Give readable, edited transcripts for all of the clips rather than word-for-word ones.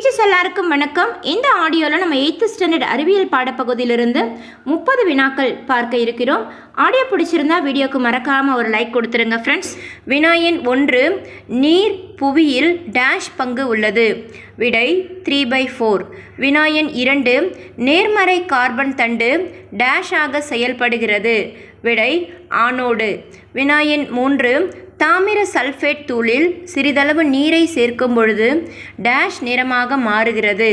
Teachers எல்லாருக்கும் வணக்கம். இந்த ஆடியோவில் நம்ம 8th ஸ்டாண்டர்ட் அறிவியல் பாடப்பகுதியிலிருந்து 30 வினாக்கள் பார்க்க இருக்கிறோம். ஆடியோ பிடிச்சிருந்தா வீடியோக்கு மறக்காமல் ஒரு லைக் கொடுத்துருங்க ஃப்ரெண்ட்ஸ். வினா எண் 1, நீர் புவியில் டேஷ் பங்கு உள்ளது? விடை 3/4. வினா எண் 2, நேர்மறை கார்பன் தண்டு டேஷ் ஆக செயல்படுகிறது? விடை ஆனோடு. வினா எண் 3, தாமிர சல்ஃபேட் தூளில் சிறிதளவு நீரை சேர்க்கும் பொழுது டேஷ் நிறமாக மாறுகிறது?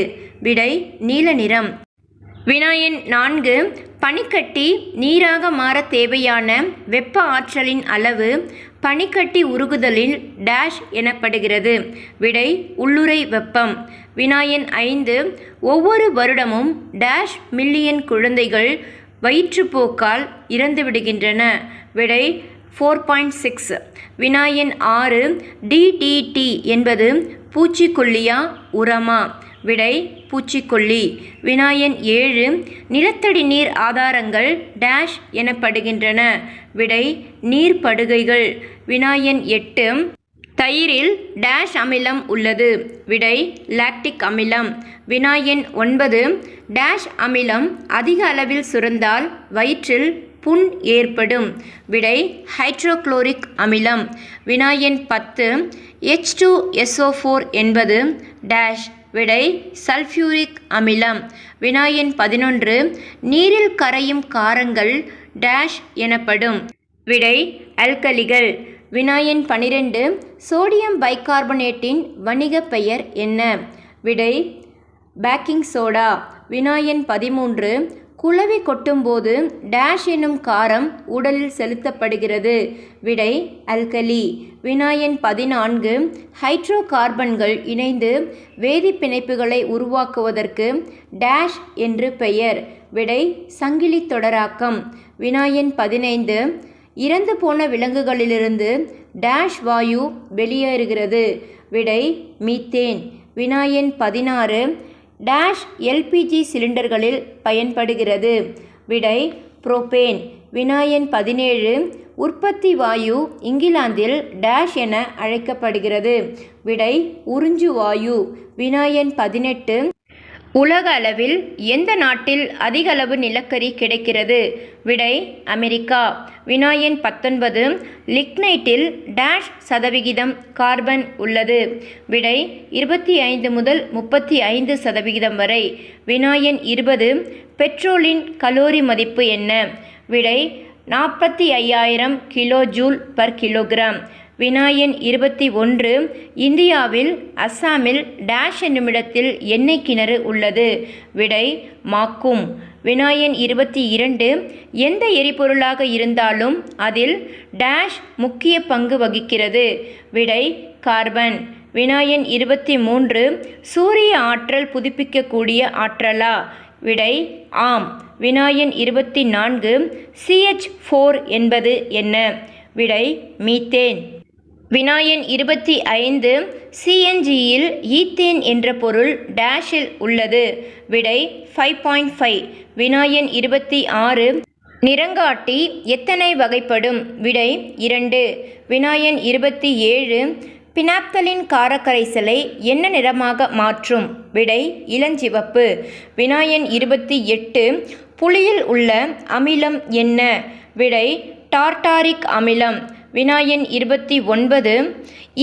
விடை நீல நிறம். வினா எண் 4, பனிக்கட்டி நீராக மாற தேவையான வெப்ப ஆற்றலின் அளவு பனிக்கட்டி உருகுதலில் டேஷ் எனப்படுகிறது? விடை உள்ளுறை வெப்பம். வினா எண் 5, ஒவ்வொரு வருடமும் டேஷ் மில்லியன் குழந்தைகள் வயிற்றுப்போக்கால் இறந்துவிடுகின்றன? விடை 4.6. வினா எண் 6, DDT என்பது பூச்சிக்கொல்லியா உரமா? விடை பூச்சிக்கொல்லி. வினா எண் 7, நிலத்தடி நீர் ஆதாரங்கள் டேஷ் எனப்படுகின்றன? விடை நீர்ப்படுகைகள். வினா எண் 8, தயிரில் டேஷ் அமிலம் உள்ளது? விடை லாக்டிக் அமிலம். வினா எண் 9, டேஷ் அமிலம் அதிக அளவில் சுரந்தால் வயிற்றில் புண் ஏற்படும்? விடை ஹைட்ரோகுளோரிக் அமிலம். வினா எண் 10, H2SO4 என்பது டேஷ்? விடை சல்ஃபியூரிக் அமிலம். வினா எண் 11, நீரில் கரையும் காரங்கள் டேஷ் எனப்படும்? விடை ஆல்கலிகள். வினா எண் 12, சோடியம் பைகார்பனேட்டின் வணிக பெயர் என்ன? விடை பேக்கிங் சோடா. வினா எண் 13, குளவி கொட்டும்போது டேஷ் எனும் காரம் உடலில் செலுத்தப்படுகிறது? விடை ஆல்கலி. வினா எண் 14, ஹைட்ரோ கார்பன்கள் இணைந்து வேதி பிணைப்புகளை உருவாக்குவதற்கு டேஷ் என்று பெயர்? விடை சங்கிலி தொடராக்கம். வினா எண் 15, இறந்து போன விலங்குகளிலிருந்து டேஷ் வாயு வெளியேறுகிறது? விடை மீத்தேன். வினா எண் 16, டேஷ் LPG சிலிண்டர்களில் பயன்படுகிறது? விடை புரோபேன். வினா எண் 17, உற்பத்தி வாயு இங்கிலாந்தில் டேஷ் என அழைக்கப்படுகிறது? விடை உறிஞ்சு வாயு. வினா எண் 18, உலக அளவில் எந்த நாட்டில் அதிக அளவு நிலக்கரி கிடைக்கிறது? விடை அமெரிக்கா. வினா எண் 19, லிக்னைட்டில் டேஷ் சதவிகிதம் கார்பன் உள்ளது? விடை 25 முதல் 35% வரை. வினா எண் 20, பெட்ரோலின் கலோரி மதிப்பு என்ன? விடை 45,000 kJ/kg. வினா எண் 21, இந்தியாவில் அஸ்ஸாமில் டேஷ் என்னுமிடத்தில் எண்ணெய் கிணறு உள்ளது? விடை மாக்கும். வினா எண் 22, எந்த எரிபொருளாக இருந்தாலும் அதில் டேஷ் முக்கிய பங்கு வகிக்கிறது? விடை கார்பன். வினா எண் 23, சூரிய ஆற்றல் புதுப்பிக்கக்கூடிய ஆற்றலா? விடை ஆம். வினா எண் 24, CH4 என்பது என்ன? விடை மீத்தேன். வினா எண் 25, CNGயில் ஈத்தேன் என்ற பொருள் டேஷில் உள்ளது? விடை 5.5. வினா எண் 26, நிறங்காட்டி எத்தனை வகைப்படும்? விடை 2. வினா எண் 27, பினாப்தலின் காரக்கரைசலை என்ன நிறமாக மாற்றும்? விடை இளஞ்சிவப்பு. வினா எண் 28, புளியில் உள்ள அமிலம் என்ன? விடை டார்டாரிக் அமிலம். வினா எண் 29,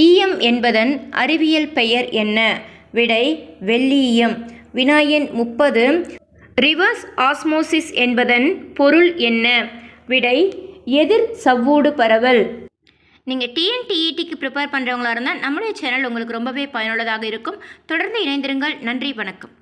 ஈயம் என்பதன் அறிவியல் பெயர் என்ன? விடை வெள்ளீயம். வினா எண் 30, ரிவர்ஸ் ஆஸ்மோசிஸ் என்பதன் பொருள் என்ன? விடை எதிர் சவ்வூடு பரவல். நீங்கள் TNTETக்கு ப்ரிப்பேர் பண்ணுறவங்களா இருந்தால் நம்முடைய சேனல் உங்களுக்கு ரொம்பவே பயனுள்ளதாக இருக்கும். தொடர்ந்து இணைந்திருங்கள். நன்றி, வணக்கம்.